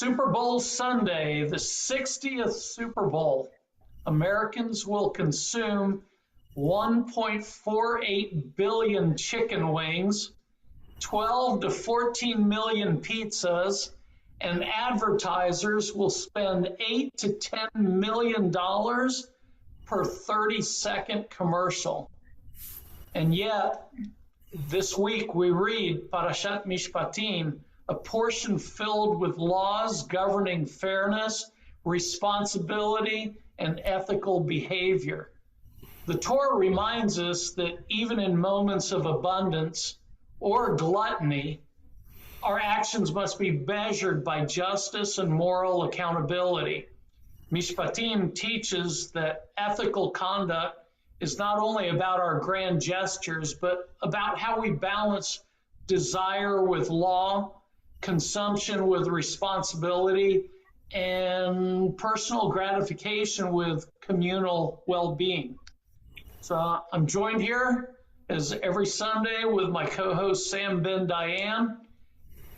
Super Bowl Sunday, the 60th Super Bowl, Americans will consume 1.48 billion chicken wings, 12 to 14 million pizzas, and advertisers will spend $8 to $10 million per 30-second commercial. And yet, this week we read Parashat Mishpatim, a portion filled with laws governing fairness, responsibility, and ethical behavior. The Torah reminds us that even in moments of abundance or gluttony, our actions must be measured by justice and moral accountability. Mishpatim teaches that ethical conduct is not only about our grand gestures, but about how we balance desire with law, consumption with responsibility, and personal gratification with communal well-being. So I'm joined here, as every Sunday, with my co-host Sam Ben Diane.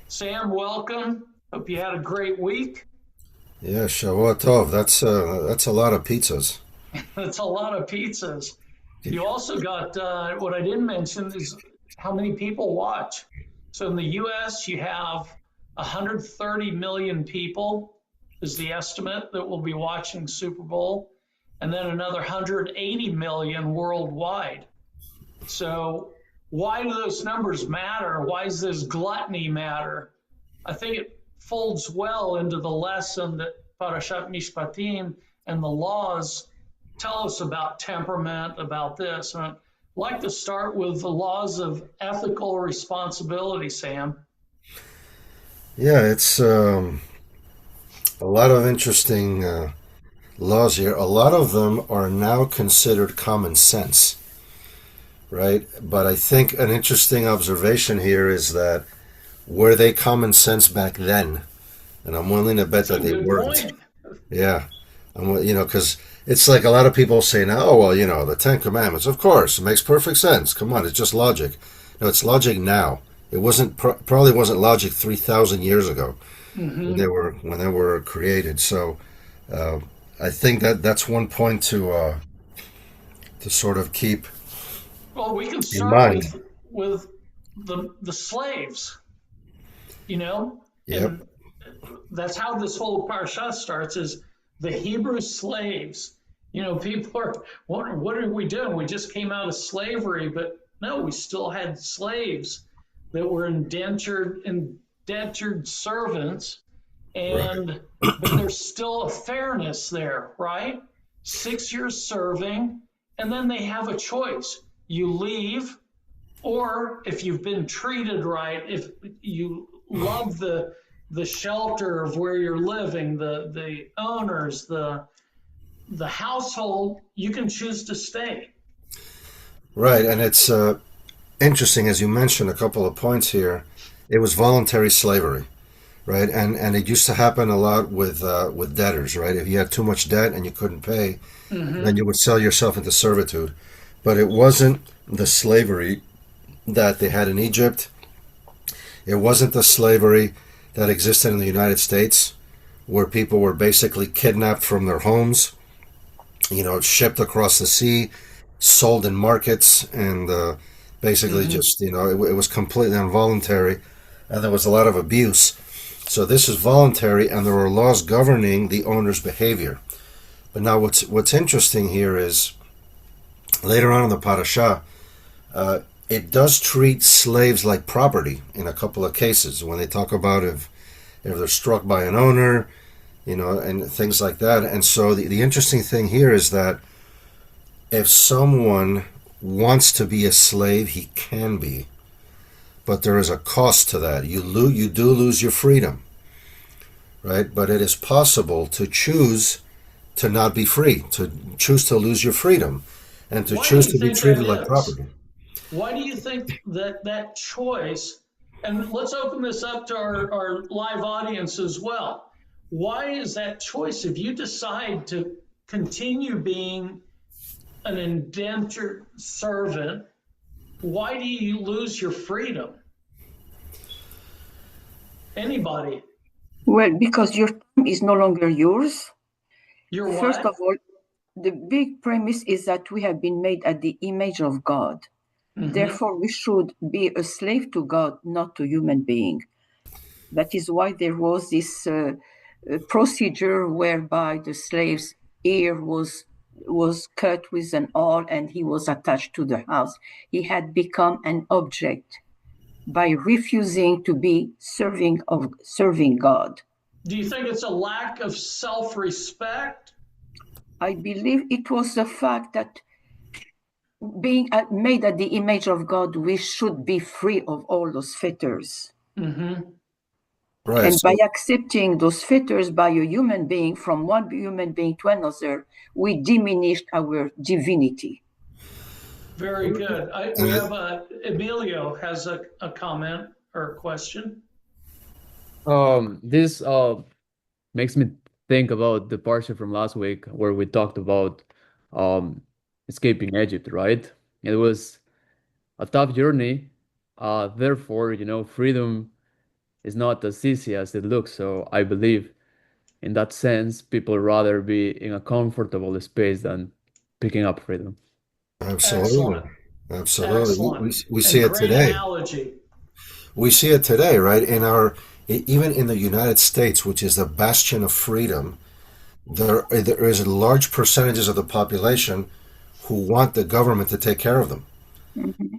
Sam, welcome. Hope you had a great week. Yeah, Shavua Tov. That's a lot of pizzas. That's a lot of pizzas. You also got, what I didn't mention is how many people watch. So in the U.S., you have 130 million people is the estimate that will be watching Super Bowl, and then another 180 million worldwide. So why do those numbers matter? Why does this gluttony matter? I think it folds well into the lesson that Parashat Mishpatim and the laws tell us about temperament, about this. And I'd like to start with the laws of ethical responsibility, Sam. Yeah, it's a lot of interesting laws here. A lot of them are now considered common sense, right? But I think an interesting observation here is that were they common sense back then? And I'm willing to bet That's that a they good weren't. point. Yeah, because it's like a lot of people say now, oh, well, the Ten Commandments, of course, it makes perfect sense. Come on, it's just logic. No, it's logic now. It probably wasn't logic 3,000 years ago when Mm-hmm. they were created. So I think that's one point to sort of keep Well, we can in start mind. with the slaves, you know, Yep. and that's how this whole parsha starts is the Hebrew slaves. People are wondering, what are we doing? We just came out of slavery, but no, we still had slaves that were indentured servants, Right. but there's still a fairness there, right? 6 years serving, and then they have a choice. You leave, or if you've been treated right, if you love the shelter of where you're living, the owners, the household, you can choose to stay. Right. And it's interesting, as you mentioned a couple of points here. It was voluntary slavery, right? And it used to happen a lot with debtors, right? If you had too much debt and you couldn't pay, then Mm-hmm. you would sell yourself into servitude. But it wasn't the slavery that they had in Egypt. It wasn't the slavery that existed in the United States, where people were basically kidnapped from their homes, shipped across the sea, sold in markets, and basically Mm-hmm. just, it was completely involuntary, and there was a lot of abuse. So this is voluntary, and there are laws governing the owner's behavior. But now what's interesting here is later on in the parasha, uh, it does treat slaves like property in a couple of cases when they talk about if they're struck by an owner, and things like that. And so the interesting thing here is that if someone wants to be a slave, he can be, but there is a cost to that. You do lose your freedom, right? But it is possible to choose to not be free, to choose to lose your freedom, and to Why do choose you to be think that treated like is? property. Why do you think that choice, and let's open this up to our live audience as well. Why is that choice? If you decide to continue being an indentured servant, why do you lose your freedom? Anybody? Well, because your time is no longer yours. Your First what? of all, the big premise is that we have been made at the image of God. Therefore, we should be a slave to God, not to human being. That is why there was this procedure whereby the slave's ear was cut with an awl and he was attached to the house. He had become an object by refusing to be serving God. Do you think it's a lack of self-respect? I believe it was the fact that being made at the image of God, we should be free of all those fetters. Right. And So, by accepting those fetters by a human being, from one human being to another, we diminished our divinity. Very good. We have Emilio has a comment or a question. This makes me think about the parsha from last week where we talked about escaping Egypt, right? It was a tough journey. Therefore, freedom is not as easy as it looks. So I believe in that sense, people rather be in a comfortable space than picking up freedom. absolutely. Excellent. Absolutely. We Excellent. see And it great today. analogy. We see it today, right? Even in the United States, which is the bastion of freedom, there is large percentages of the population who want the government to take care of them,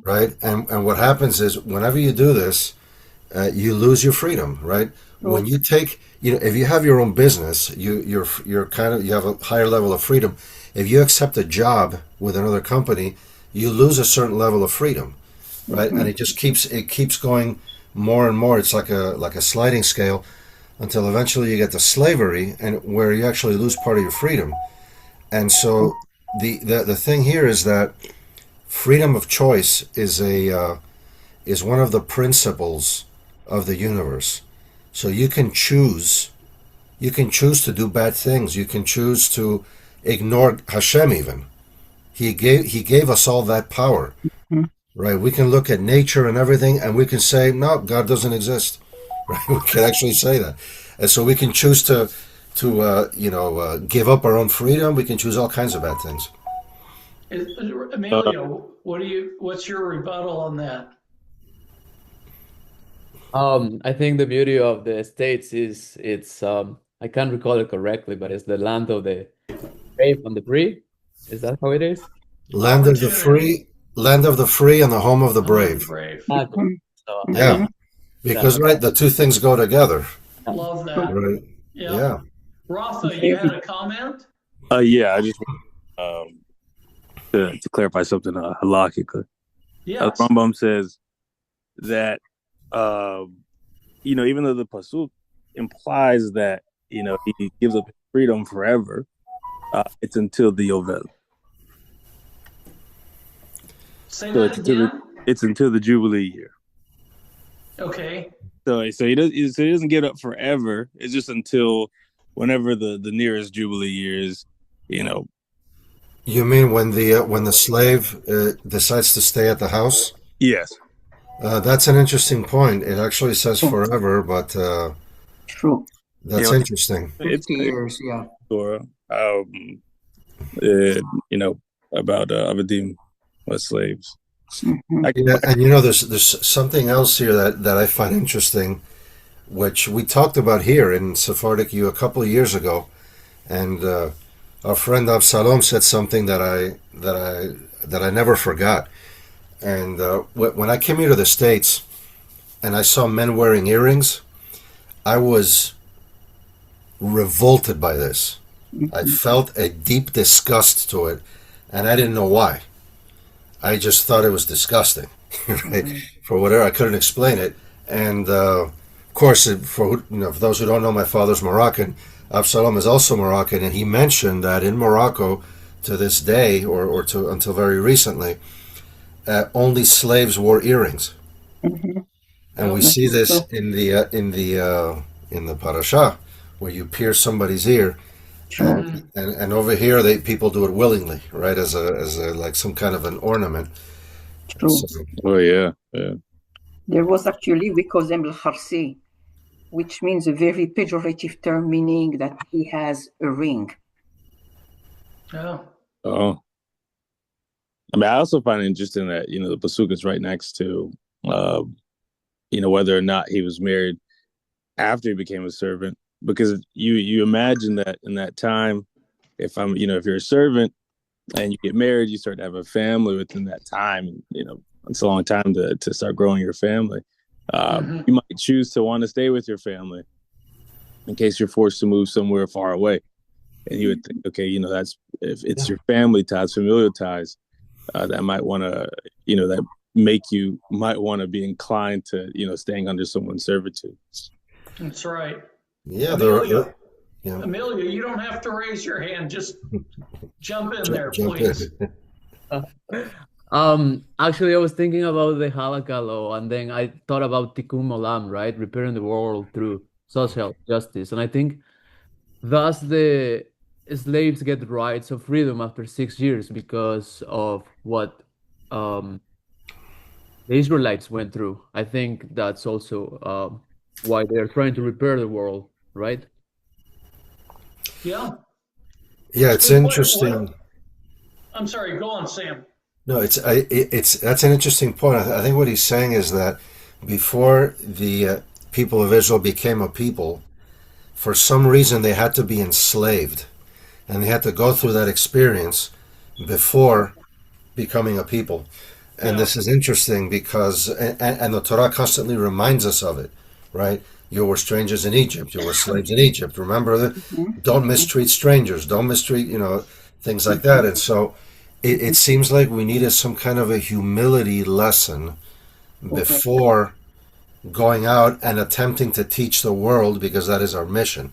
right? And what happens is whenever you do this, you lose your freedom, right? When you take, if you have your own business, you have a higher level of freedom. If you accept a job with another company, you lose a certain level of freedom, right? And it keeps going more and more. It's like a sliding scale until eventually you get to slavery, and where you actually lose part of your freedom. And so the thing here is that freedom of choice is one of the principles of the universe. So you can choose to do bad things. You can choose to ignore Hashem even. He gave us all that power. Right? We can look at nature and everything and we can say, no, God doesn't exist. Right? We can actually say that. And so we can choose to give up our own freedom. We can choose all kinds of bad things. Emilio, what's your rebuttal on that? I think the beauty of the States is it's I can't recall it correctly, but it's the land of the brave and the free. Is that how it is? Land of the free and the home of the brave. So, Yeah. Because right, the two things go together. Love that. Right. Yeah. Rafa, you had a comment? Yeah, I just to clarify something halachically. Yes. Rambam says that even though the pasuk implies that he gives up his freedom forever, it's until the Yovel. Say that again? It's until the Jubilee year. Okay. So he doesn't get up forever. It's just until whenever the nearest Jubilee year is, You mean when the slave decides to stay at the house? Yes. That's an interesting point. It actually says forever, but true. That's interesting. 50 years, yeah. Torah, about Avadim, slaves. There's something else here that I find interesting, which we talked about here in Sephardic a couple of years ago, and our friend Avsalom said something that I never forgot. And when I came here to the States, and I saw men wearing earrings, I was revolted by this. I felt a deep disgust to it, and I didn't know why. I just thought it was disgusting, right? For whatever, I couldn't explain it. And of course, for those who don't know, my father's Moroccan. Avsalom is also Moroccan, and he mentioned that in Morocco, to this day, or until very recently, only slaves wore earrings. And we see this in the parasha, where you pierce somebody's ear, and over here people do it willingly, right, as a like some kind of an ornament. True. Oh yeah. There was actually, we call them al-kharsi. which means a very pejorative term, meaning that he has a ring. Yeah. Oh, I mean, I also find it interesting that the pasuk is right next to, whether or not he was married after he became a servant, because you imagine that in that time, if you're a servant and you get married, you start to have a family within that time. It's a long time to start growing your family. You might choose to want to stay with your family in case you're forced to move somewhere far away. And you would think, okay, that's if it's your family ties, familial ties, that might want to, that might want to be inclined to, staying under someone's servitude. That's right. Yeah, Amelia, yeah. Amelia, you don't have to raise your hand. Just jump in there, Jump please. Actually, I was thinking about the Halakha law, and then I thought about Tikkun Olam, right? Repairing the world through social justice. And I think thus the slaves get rights of freedom after 6 years because of what the Israelites went through. I think that's also why they're trying to repair the world, right? Yeah. Yeah, it's interesting. I'm sorry. Go on, Sam. No, that's an interesting point. I think what he's saying is that before the people of Israel became a people, for some reason they had to be enslaved, and they had to go through that experience before becoming a people. And this is interesting because, and the Torah constantly reminds us of it, right? You were strangers in Egypt. You were slaves in Egypt. Remember that? Don't mistreat strangers. Don't mistreat, things like that. And so it seems like we needed some kind of a humility lesson before going out and attempting to teach the world, because that is our mission.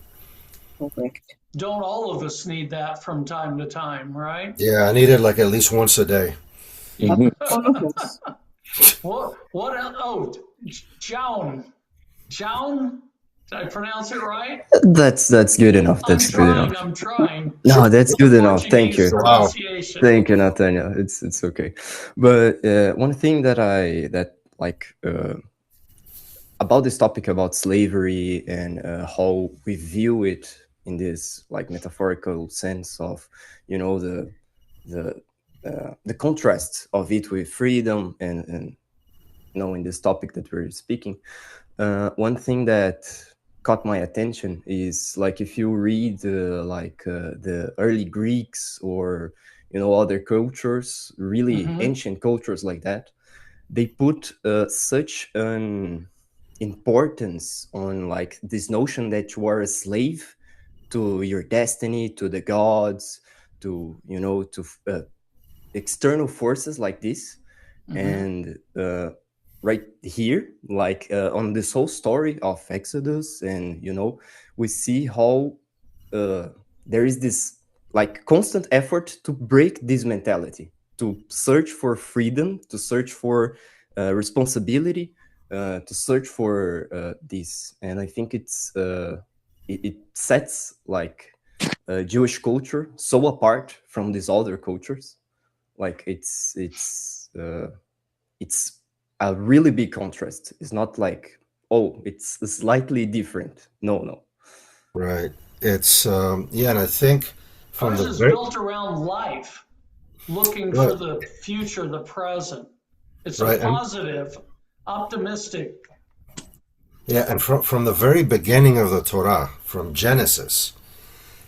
Correct. Don't all of us need that from time to time, right? Yeah, I need it like at least once a day. All of us. What? Oh, Joan. Joan? Did I pronounce it right? That's good enough. That's good enough. I'm trying. No, that's good enough. Thank you. Wow. Thank you, Nathaniel. It's okay. But one thing that about this topic about slavery and how we view it in this like metaphorical sense of the contrast of it with freedom and in this topic that we're speaking. One thing that caught my attention is like if you read the early Greeks or other cultures, really ancient cultures like that, they put such an importance on like this notion that you are a slave to your destiny, to the gods, to external forces like this. And right here, like on this whole story of Exodus, and we see how there is this like constant effort to break this mentality, to search for freedom, to search for responsibility, to search for this. And I think it sets like Jewish culture so apart from these other cultures. Like it's a really big contrast. It's not like, oh, it's slightly different. No. Right. It's and I think from Ours is built around life, looking for the future, the present. It's a positive, optimistic. Yeah, and from the very beginning of the Torah, from Genesis,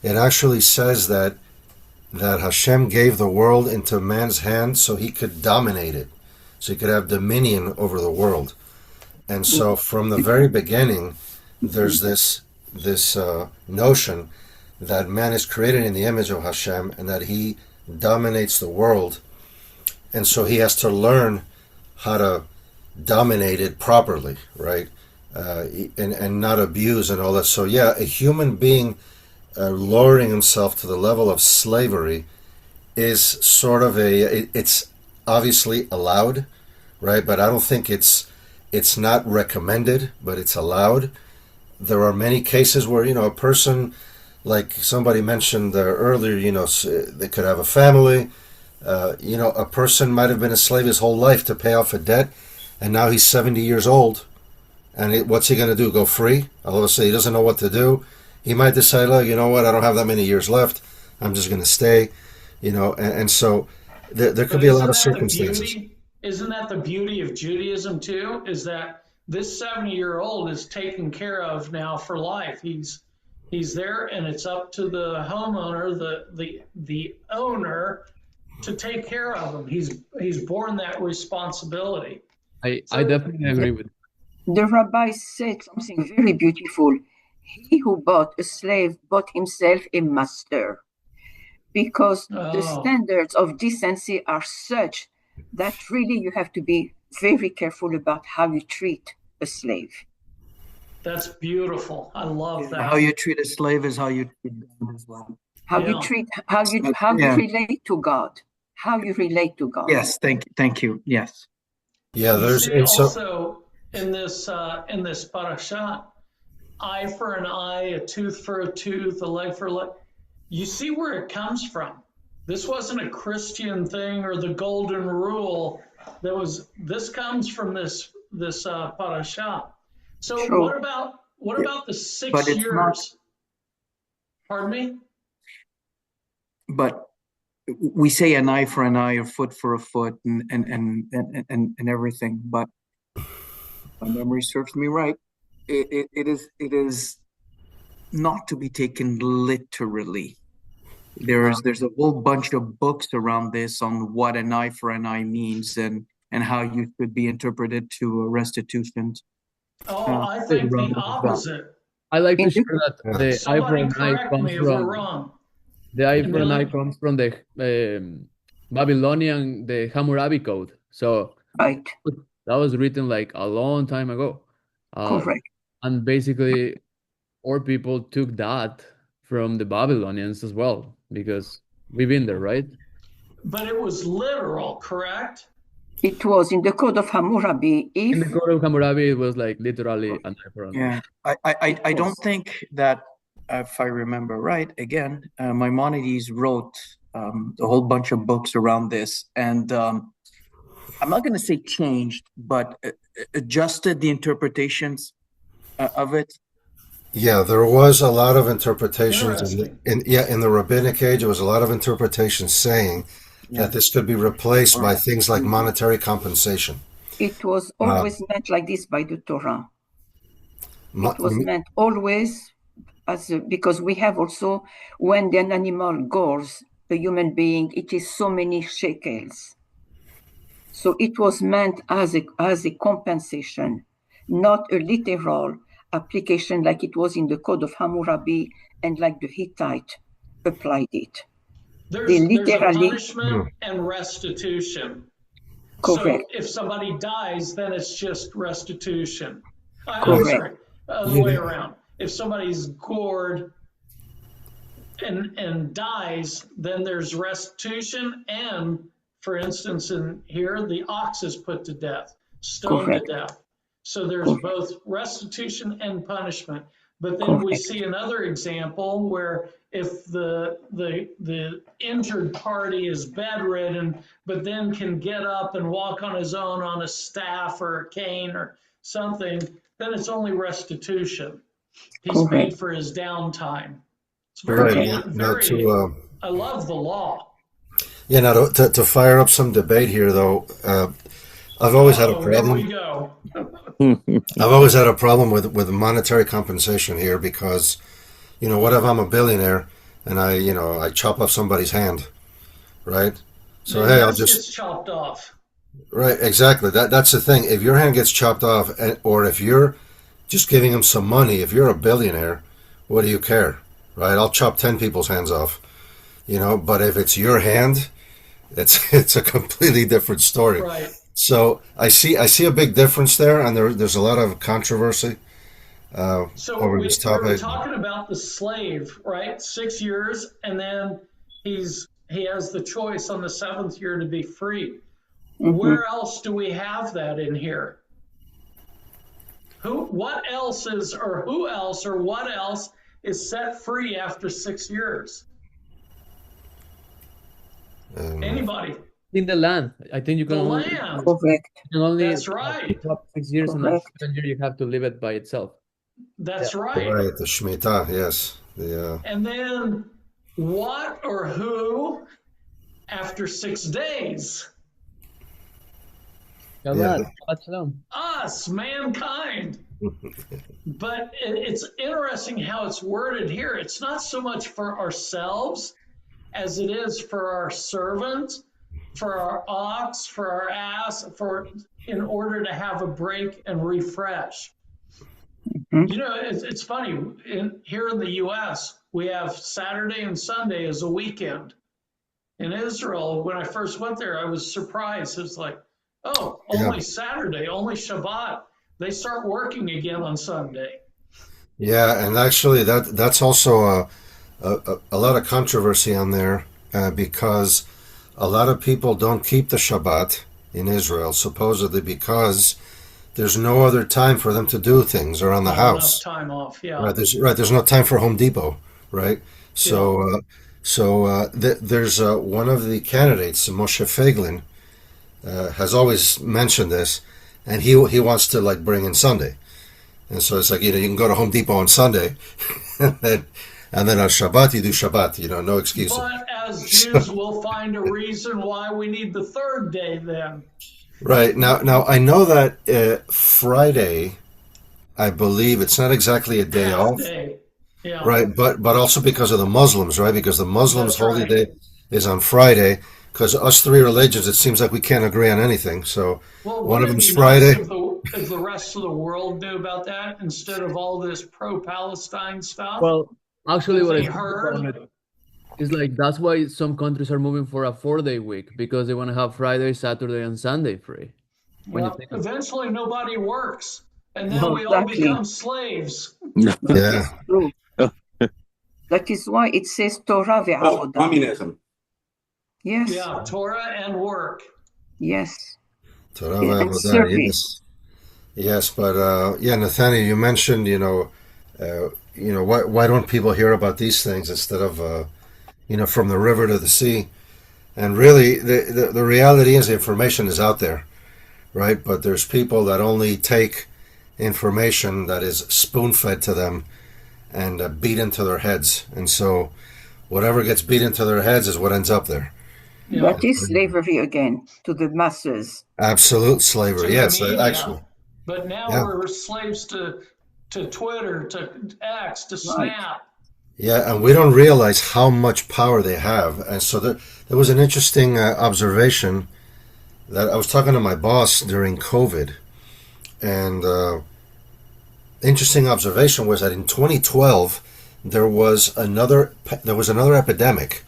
it actually says that Hashem gave the world into man's hands so he could dominate it, so he could have dominion over the world. And so from the very beginning, there's this notion that man is created in the image of Hashem and that he dominates the world. And so he has to learn how to dominate it properly, right? And not abuse and all that. So yeah, a human being lowering himself to the level of slavery is sort of it's obviously allowed, right? But I don't think it's not recommended, but it's allowed. There are many cases where, a person, like somebody mentioned earlier, they could have a family. A person might have been a slave his whole life to pay off a debt, and now he's 70 years old, And what's he going to do? Go free? All of a sudden, he doesn't know what to do. He might decide, look, you know what? I don't have that many years left. I'm just going to stay. And so there could be a lot of circumstances. Isn't that the beauty of Judaism too? Is that this 70-year-old is taken care of now for life. He's there, and it's up to the homeowner, the owner, to take care of him. He's borne that responsibility. I definitely agree with. The rabbi said something very beautiful. He who bought a slave bought himself a master, because the standards of decency are such that really you have to be very careful about how you treat a slave. That's beautiful. I love that. How you treat a slave is how you treat God as well. How you relate to God. How you relate to God. Yes, thank you. Yes. Yeah, there's also in this parashat, eye for an eye, a tooth for a tooth, a leg for a leg. You see where it comes from. This wasn't a Christian thing or the golden rule. This comes from this parashat. So True. what about the 6 years? Pardon me? But we say an eye for an eye, a foot for a foot, and everything. But if my memory serves me right, it is not to be taken literally. There's a whole bunch of books around this on what an eye for an eye means and how you should be interpreted to restitutions. I think the opposite. I like to share that the eye for an eye comes from the eye for an eye comes from the Babylonian, the Hammurabi Code. So right, that was written like a long time ago. Correct. And basically, our people took that from the Babylonians as well, because we've been there, right? But it was literal, correct? It was in the Code of Hammurabi. In the Code of Hammurabi, it was like literally an eye for an eye. Yeah, I don't think that, if I remember right, again, Maimonides wrote a whole bunch of books around this, and I'm not going to say changed, but adjusted the interpretations of it. Yeah, there was a lot of interpretations in the rabbinic age. There was a lot of interpretations saying that this could be replaced by things like monetary compensation. It was always meant like this by the Torah. It was meant always because we have also, when an animal gores a human being, it is so many shekels. So it was meant as a compensation, not a literal application like it was in the Code of Hammurabi and like the Hittite applied it. There's a punishment and restitution. Correct. So if somebody dies, then it's just restitution. Correct. Other way around. If somebody's gored and dies, then there's restitution, and, for instance, in here, the ox is put to death, stoned to death. So there's both restitution and punishment. But then we see another example where if the injured party is bedridden, but then can get up and walk on his own on a staff or a cane or something, then it's only restitution. He's paid for his downtime. It's very, I love the law. Yeah, now to fire up some debate here, though, I've always had a problem. Here we go. I've always had a problem with monetary compensation here because, what if I'm a billionaire and I chop off somebody's hand, right? So hey, I'll just gets chopped off. Right, exactly. That's the thing. If your hand gets chopped off, or if you're just giving them some money, if you're a billionaire, what do you care, right? I'll chop 10 people's hands off, But if it's your hand, it's a completely different story. Right. So I see a big difference there, and there's a lot of controversy over this topic. We're talking about the slave, right? 6 years, and then he has the choice on the 7th year to be free. Mm-hmm. Where else do we have that in here? Who else is set free after 6 years? Anybody? In the land, I think you The can only land. Correct. That's right. up 6 years, and after Correct. 10 years you have to leave it by itself. That's right. Right, the Shemitah, yes. And then what or who after 6 days? Shabbat, Shabbat Shalom. Us, mankind. But it's interesting how it's worded here. It's not so much for ourselves as it is for our servant, for our ox, for our ass, in order to have a break and refresh. You know, it's funny. Here in the U.S., we have Saturday and Sunday as a weekend. In Israel, when I first went there, I was surprised. It's like, oh, only Saturday, only Shabbat. They start working again on Sunday. Yeah, and actually that's also a lot of controversy on there because a lot of people don't keep the Shabbat in Israel, supposedly because there's no other time for them to do things around the house. Enough time off, yeah. There's no time for Home Depot, right? So there's one of the candidates, Moshe Feiglin, has always mentioned this, and he wants to like bring in Sunday, and so it's like, you can go to Home Depot on Sunday, and then on Shabbat you do Shabbat, no excuses. But as Jews, we'll find a reason why we need the third day then. Right now I know that Friday, I believe it's not exactly a day off, yeah. Right? But also because of the Muslims, right? Because the Muslims' holy right. day is on Friday. Because us three religions, it seems like we can't agree on anything. So one of them's Friday. If the rest of the world knew about that instead of all this pro-Palestine stuff. Well, actually, what I heard is like that's why some countries are moving for a 4-day week, because they want to have Friday, Saturday, and Sunday free. Well, eventually nobody works, and then we all become slaves. Yeah. True. That is why it says Torah ve'avodah. Communism. Yes. Yeah, Torah and work. Yes. Torah and ve'avodah, service. Yes, but Nathaniel, you mentioned, why don't people hear about these things instead of, from the river to the sea? And really, the reality is the information is out there, right? But there's people that only take information that is spoon-fed to them and beat into their heads. And so whatever gets beat into their heads is what ends up there. Yeah. That is slavery again, to the masses. Absolute slavery, yes, actually. But now we're slaves to Twitter, to X, to Snap. Yeah, and we don't realize how much power they have. And so there was an interesting observation that I was talking to my boss during COVID, and interesting observation was that in 2012 there was another epidemic,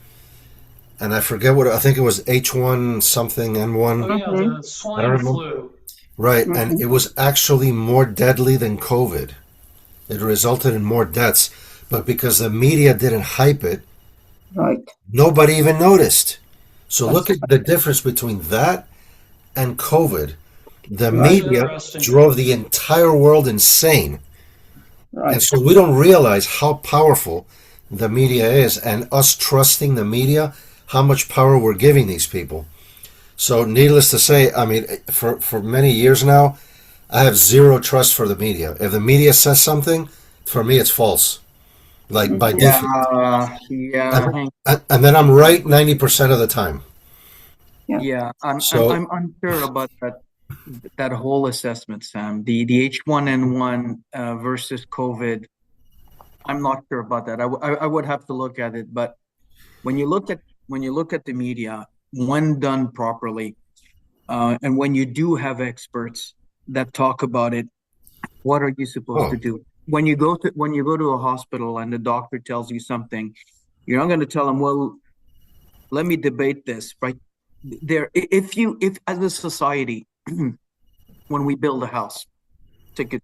and I forget what, I think it was H1 something N1. Oh, yeah, the swine flu. Right, and it was actually more deadly than COVID. It resulted in more deaths, but because the media didn't hype it, nobody even noticed. So look at the difference between that and COVID. The media drove the entire world insane. And so we don't realize how powerful the media is, and us trusting the media, how much power we're giving these people. So needless to say, I mean, for many years now, I have zero trust for the media. If the media says something, for me it's false. Like by default. And then I'm right 90% of the time. Yeah, I'm unsure about that whole assessment, Sam. The H1N1 versus COVID. I'm not sure about that. I would have to look at it. But when you look at the media, when done properly, and when you do have experts that talk about it, what are you supposed to do? When you go to a hospital and the doctor tells you something, you're not going to tell them, well, let me debate this, right? If as a society, when we build a house, take a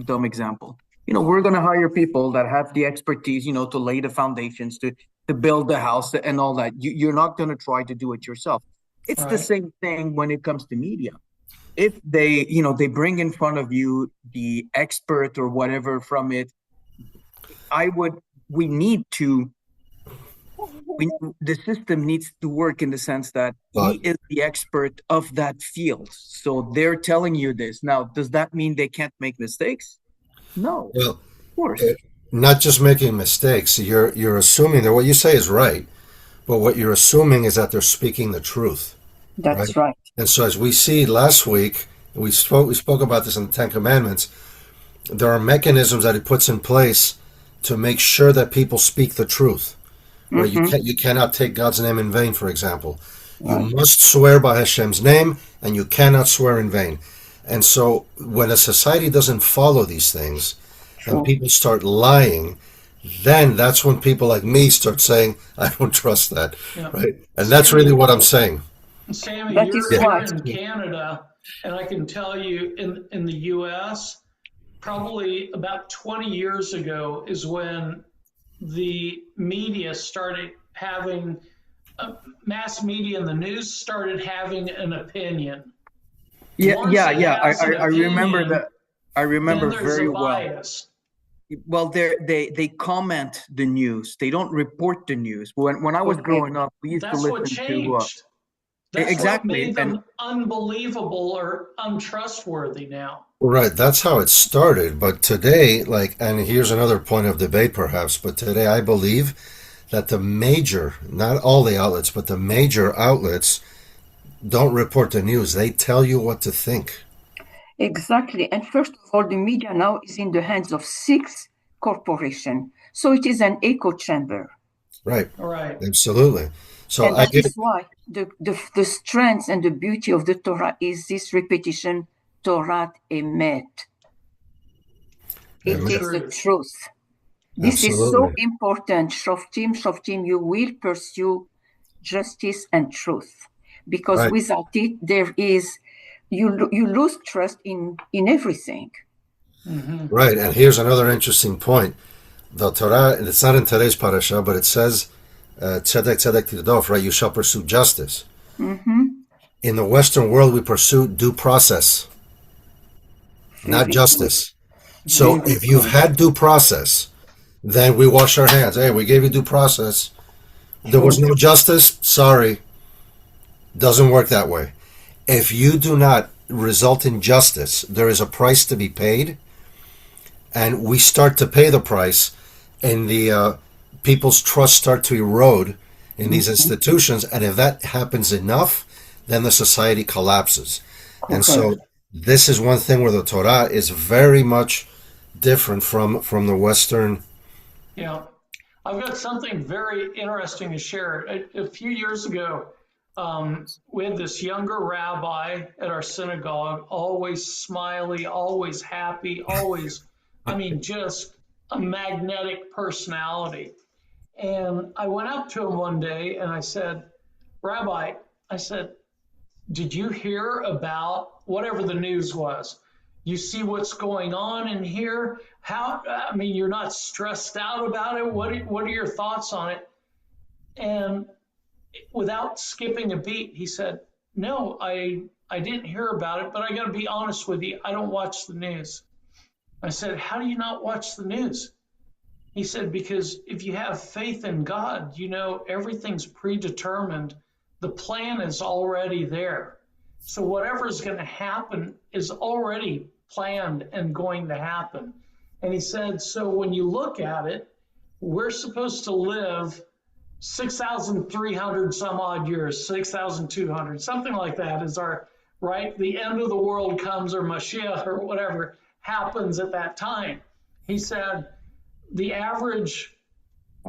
dumb example, we're going to hire people that have the expertise, to lay the foundations, to build the house and all that. You're not going to try to do it yourself. It's the same thing when it comes to media. If they bring in front of you the expert or whatever from it, we need to the system needs to work in the sense that But he is the expert of that field. So they're telling you this. Now, does that mean they can't make mistakes? No, well, of course. not just making mistakes. You're assuming that what you say is right, but what you're assuming is that they're speaking the truth, right? That's right. And so, as we see last week, we spoke about this in the Ten Commandments. There are mechanisms that he puts in place to make sure that people speak the truth. Right? You cannot take God's name in vain, for example. You must swear by Hashem's name, and you cannot swear in vain. And so, when a society doesn't follow these things, and people start lying, then that's when people like me start saying, "I don't trust that." Yeah. Right? And that's really what I'm saying. Sammy, That is you're why. in Canada, and I can tell you in the U.S., probably about 20 years ago is when the media started having, mass media and the news started having an opinion. Once it has an I remember opinion, that. I remember then there's very a well. bias. Well, they comment the news. They don't report the news. When I was growing up, we used to That's what listen to changed. That's exactly, what made and them unbelievable or untrustworthy now. Right, that's how it started. But today, and here's another point of debate perhaps, but today I believe that the major, not all the outlets, but the major outlets don't report the news. They tell you what to think. Exactly. And first of all, the media now is in the hands of 6 corporations. So it is an echo chamber. Right. Right. Absolutely. So And that is why the strength and the beauty of the Torah is this repetition, Torah emet. It Emet. is the truth. This is so Absolutely. important. Shoftim, you will pursue justice and truth. Because Right. without it, there is, you lose trust in everything. Right. And here's another interesting point. The Torah, and it's not in today's parasha, but it says, tzedek tirdof, right? You shall pursue justice. In the Western world, we pursue due process, not Very justice. So Very if you've had due process, then we wash our hands. Hey, we gave you due process. There was no justice. Sorry. Doesn't work that way. If you do not result in justice, there is a price to be paid, and we start to pay the price, and the people's trust start to erode in these institutions. And if that happens enough, then the society collapses. And so this is one thing where the Torah is very much different from the Western. Yeah. I've got something very interesting to share. A few years ago, we had this younger rabbi at our synagogue, always smiley, always happy, always, just a magnetic personality. And I went up to him one day and I said, Rabbi, did you hear about whatever the news was? You see what's going on in here? You're not stressed out about it. What are your thoughts on it? And without skipping a beat, he said, no, I didn't hear about it, but I got to be honest with you. I don't watch the news. I said, how do you not watch the news? He said, because if you have faith in God, everything's predetermined. The plan is already there. So whatever is going to happen is already planned and going to happen. And he said, so when you look at it, we're supposed to live 6,300 some odd years, 6,200, something like that is our, right? The end of the world comes, or Mashiach or whatever happens at that time. He said, the average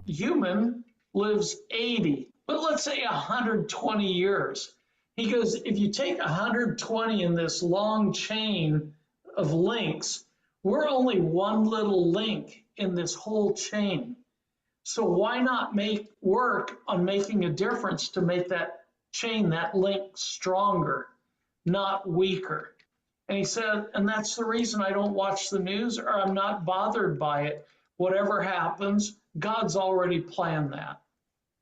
human lives 80, but let's say 120 years. He goes, if you take 120 in this long chain of links, we're only one little link in this whole chain. So why not work on making a difference to make that chain, that link stronger, not weaker? And he said, and that's the reason I don't watch the news, or I'm not bothered by it. Whatever happens, God's already planned that.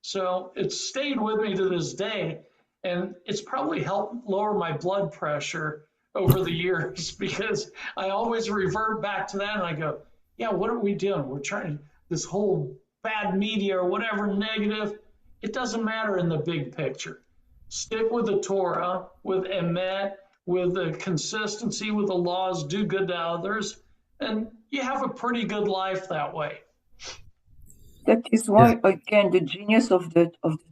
So it's stayed with me to this day, and it's probably helped lower my blood pressure over the years, because I always revert back to that and I go, yeah, what are we doing? We're trying this whole bad media or whatever negative. It doesn't matter in the big picture. Stick with the Torah, with emet, with the consistency with the laws, do good to others, and you have a pretty good life that way. That is why, again, the genius of the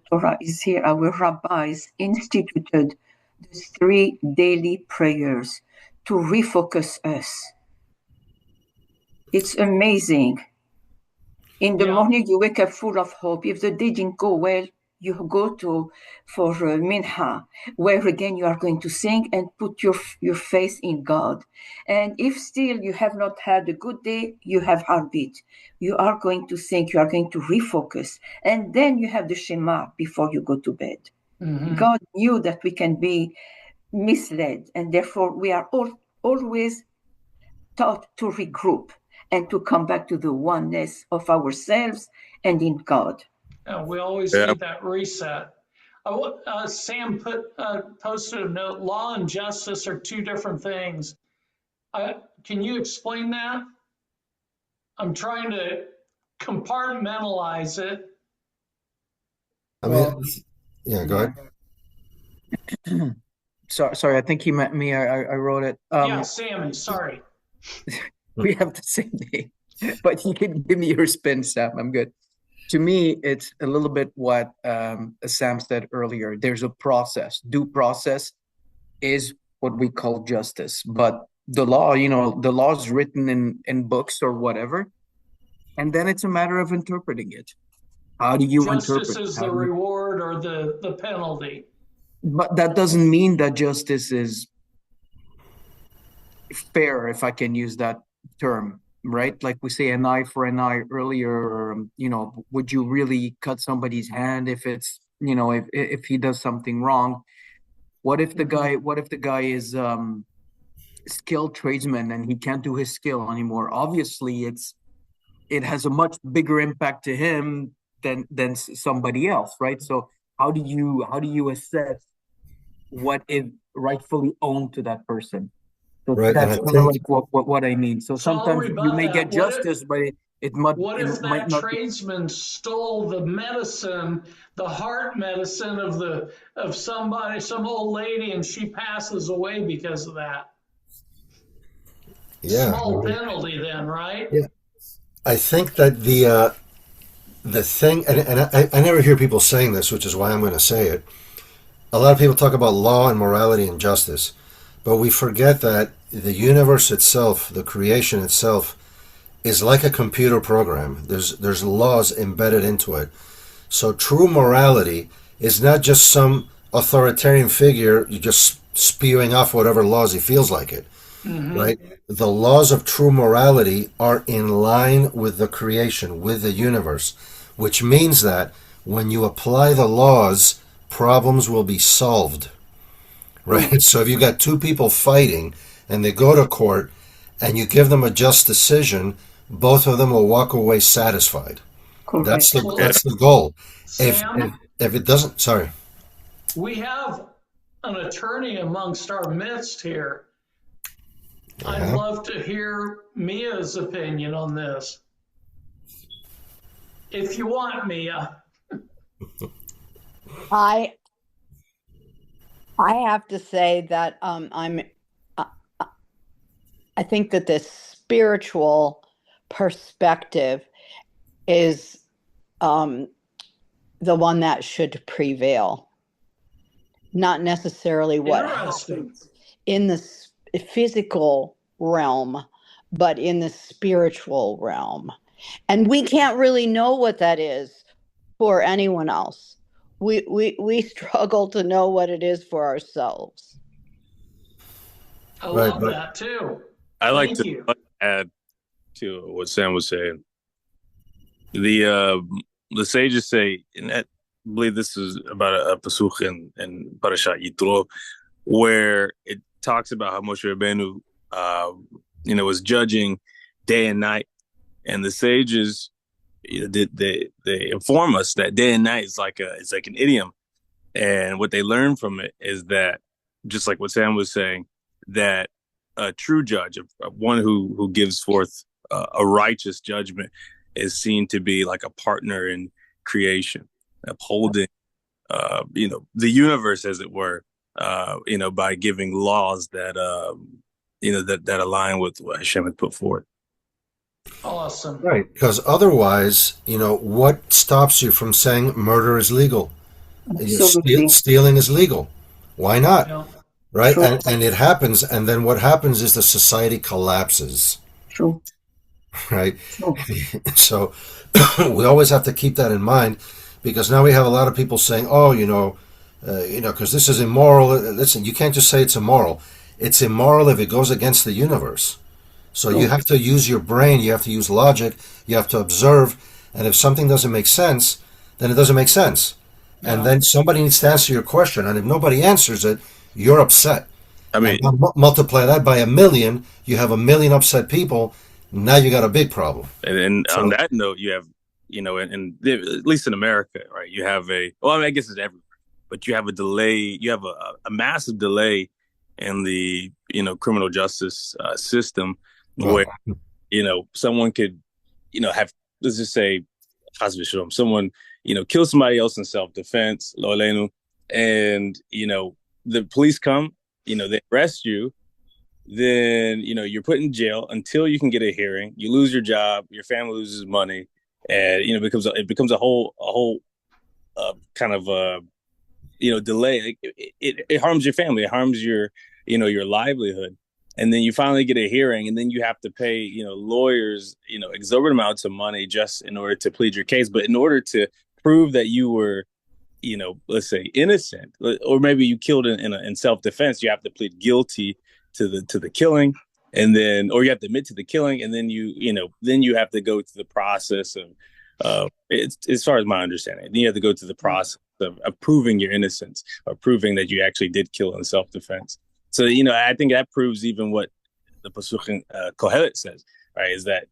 Torah is here. Our rabbis instituted the 3 daily prayers to refocus us. It's amazing. In the morning, you wake up full of hope. If the day didn't go well, you go for mincha, where again you are going to sing and put your faith in God. And if still you have not had a good day, you have heartbeat. You are going to think, you are going to refocus. And then you have the Shema before you go to bed. Mm-hmm. God knew that we can be misled, and therefore we are always taught to regroup and to come back to the oneness of ourselves and in God. We always need that reset. Sam posted a note, law and justice are 2 different things. Can you explain that? I'm trying to compartmentalize it. I mean, yeah, go ahead. Sorry, I think he meant me. I wrote it. Yeah, Sammy, sorry. We have the same name, but you can give me your spin, Sam. I'm good. To me, it's a little bit what Sam said earlier. There's a process. Due process is what we call justice. But the law, the law is written in books or whatever, and then it's a matter of interpreting it. How do you interpret? Justice is the reward or the penalty. But that doesn't mean that justice is fair, if I can use that term. Right? Like we say an eye for an eye earlier, would you really cut somebody's hand if it's, if he does something wrong? What if the guy is skilled tradesman and he can't do his skill anymore? Obviously it has a much bigger impact to him than somebody else, right? So how do you assess what is rightfully owned to that person? So right, that's kind of like what I mean. So sometimes you may get justice, but it might what if might that not tradesman stole the medicine, the heart medicine of somebody, some old lady, and she passes away because of that? Yeah, small penalty then, right? Yeah, I think that the thing, and I never hear people saying this, which is why I'm going to say it. A lot of people talk about law and morality and justice, but we forget that the universe itself, the creation itself, is like a computer program. There's laws embedded into it. So true morality is not just some authoritarian figure you just spewing off whatever laws he feels like it. Mm-hmm. Right? The laws of true morality are in line with the creation, with the universe, which means that when you apply the laws, problems will be solved. Right? So if you got 2 people fighting and they go to court and you give them a just decision, both of them will walk away satisfied. Correct. That's the goal. Sam, if it doesn't, sorry. We have an attorney amongst our midst here. I'd love to hear Mia's opinion on this. If you want, Mia. I have to say that I think that this spiritual perspective is the one that should prevail, not necessarily what happens in the physical realm, but in the spiritual realm. And we can't really know what that is for anyone else. We struggle to know what it is for ourselves. I love that too. I like to add to what Sam was saying. The sages say, and I believe this is about a pasuk in Parashat Yitro, where it talks about how Moshe Rabbeinu, was judging day and night, and the sages, they inform us that day and night is like an idiom, and what they learn from it is that, just like what Sam was saying, that a true judge, one who gives forth a righteous judgment, is seen to be like a partner in creation. upholding, the universe, as it were, by giving laws that, that align with what Hashem had put forward. Awesome. Right, because otherwise, what stops you from saying murder is legal? Absolutely. Stealing is legal. Why not? Yeah. Right? True. And it happens, and then what happens is the society collapses. True. Right? True. So we always have to keep that in mind, because now we have a lot of people saying, because this is immoral. Listen, you can't just say it's immoral. It's immoral if it goes against the universe. So you have to use your brain, you have to use logic, you have to observe, and if something doesn't make sense, then it doesn't make sense. Yeah. And then somebody needs to answer your question, and if nobody answers it, you're upset. I mean, and multiply that by 1 million, you have 1 million upset people, now you got a big problem. and on that note, you have, and at least in America, right, you have I guess it's everywhere, but you have a delay, you have a massive delay in the, criminal justice system, where, someone could, have, let's just say, someone, kill somebody else in self-defense, and, the police come, they arrest you, then, you're put in jail until you can get a hearing. You lose your job, your family loses money, and, it becomes a whole kind of, delay. It harms your family. It harms your, your livelihood. And then you finally get a hearing, and then you have to pay, lawyers, exorbitant amounts of money just in order to plead your case. But in order to prove that you were, let's say innocent, or maybe you killed in self-defense, you have to plead guilty to the killing, and then, or you have to admit to the killing, and then then you have to go through the process of, it's as far as my understanding, then you have to go through the process of proving your innocence, or proving that you actually did kill in self-defense. So, I think that proves even what the Pasuk in Kohelet says, right? Is that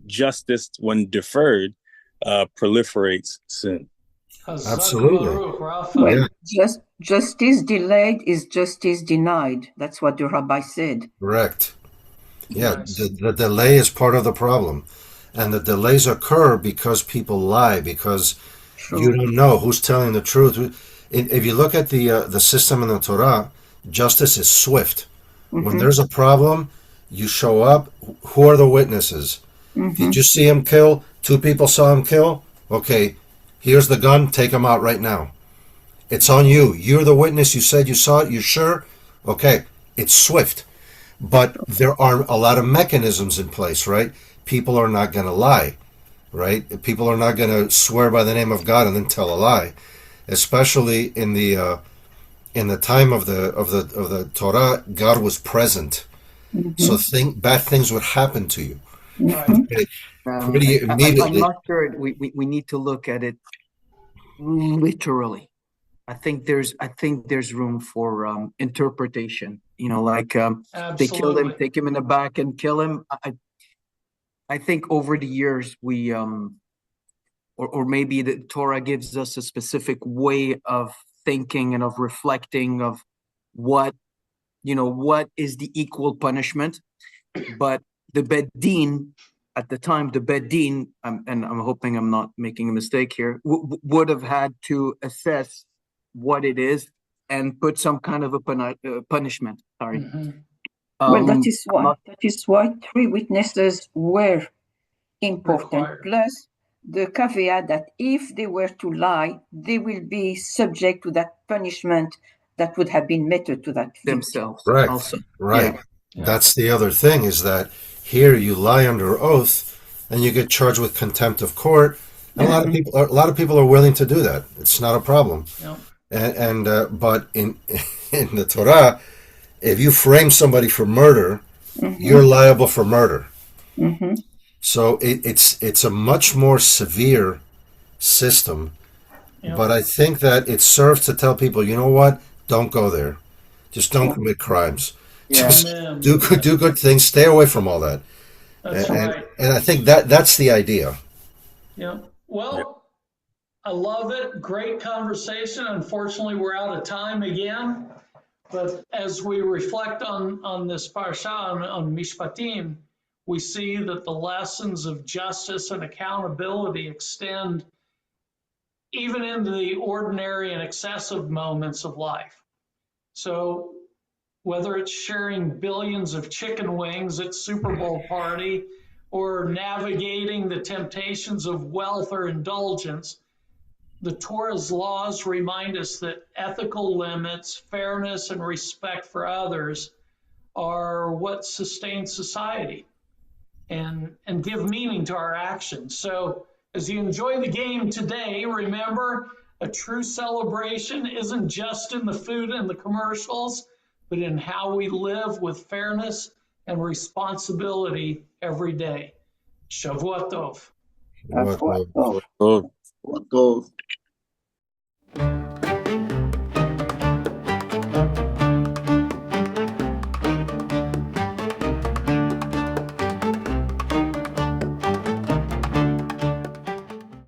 justice, when deferred, proliferates sin. Absolutely. Well, justice delayed is justice denied. That's what the rabbi said. Correct. Yeah, Nice. the delay is part of the problem. And the delays occur because people lie, because you don't know who's telling the truth. If you look at the system in the Torah, justice is swift. When there's a problem, you show up. Who are the witnesses? Did you see him kill? 2 people saw him kill? Okay, here's the gun. Take him out right now. It's on you. You're the witness. You said you saw it. You sure? Okay, it's swift. But there are a lot of mechanisms in place, right? People are not going to lie, right? People are not going to swear by the name of God and then tell a lie, especially in the time of the Torah. God was present, so bad things would happen to you. Pretty immediately. I'm not sure we need to look at it literally. I think there's room for interpretation. They kill him, take him in the back and kill him. I think over the years we or maybe the Torah gives us a specific way of thinking and of reflecting of what is the equal punishment. But the Beit Din at the time, and I'm hoping I'm not making a mistake here, would have had to assess what it is and put some kind of a punishment. Sorry. Well, that is why 3 witnesses were important. Plus the caveat that if they were to lie, they will be subject to that punishment that would have been meted to that themselves. Right. Also. Right. Yeah. That's the other thing, is that here you lie under oath and you get charged with contempt of court. And a lot of people are willing to do that. It's not a problem. Yeah. But in the Torah, if you frame somebody for murder, you're liable for murder. So it's a much more severe system. Yeah. But I think that it serves to tell people, you know what? Don't go there. Just don't commit crimes. Yeah. Just do good things. Stay away from all that. That's right. And I think that's the idea. Yeah. Well, I love it. Great conversation. Unfortunately, we're out of time again. But as we reflect on this Parashat, on Mishpatim, we see that the lessons of justice and accountability extend even into the ordinary and excessive moments of life. So whether it's sharing billions of chicken wings at Super Bowl party or navigating the temptations of wealth or indulgence, the Torah's laws remind us that ethical limits, fairness, and respect for others are what sustain society and give meaning to our actions. So as you enjoy the game today, remember a true celebration isn't just in the food and the commercials, but in how we live with fairness and responsibility every day. Shavua Tov. What, That's what. Oh. What goes?